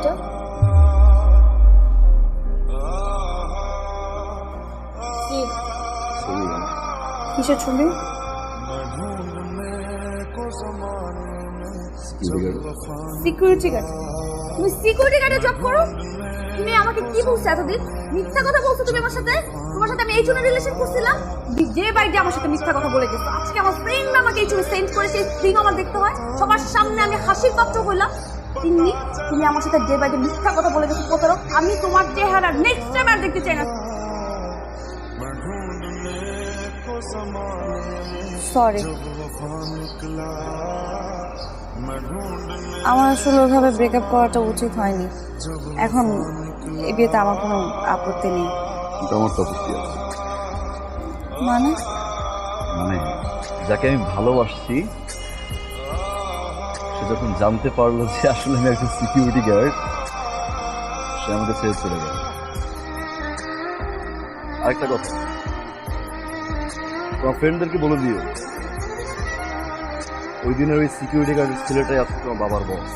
এটা? কি? কিসের ছবি? Security guard. তুমি সিকিউরিটি গার্ডে জব করো? তুমি আমাকে কি বলছো এতদিন? মিথ্যা কথা বলছো তুমি আমার সাথে। তোমার সাথে আমি এই জন্য রিলেশন করছিলাম যে বাইরে আমার সাথে মিথ্যা কথা বলে গেছো। আজকে আমার ফ্রেন্ড আমাকে এই ছবি সেন্ড করেছে, স্ক্রিন আমার দেখতে হয়, সবার সামনে আমি হাসির পাত্র হইলাম। তুমি আমার সাথে যে বাইরে মিথ্যা কথা বলে গেছো প্রতারক। আমি তোমার চেহারা নেক্সট টাইম আর দেখতে চাই না। সরি, আমার আসলে ওইভাবে ব্রেকআপ করাটা উচিত হয়নি। এখন এই বিয়েতে আমার কোনো আপত্তি নেই। আমার তো আপত্তি আছে। মানে মানে যাকে আমি ভালোবাসছি সে যখন জানতে পারলো যে আসলে আমি একজন সিকিউরিটি গার্ড, সে আমাকে ছেড়ে চলে গেল। আরেকটা কথা, তোমার ফ্রেন্ডদেরকে বলে দিও ওই দিনের ওই সিকিউরিটি গার্ডের ছেলেটাই আজকে তোমার বাবার বস।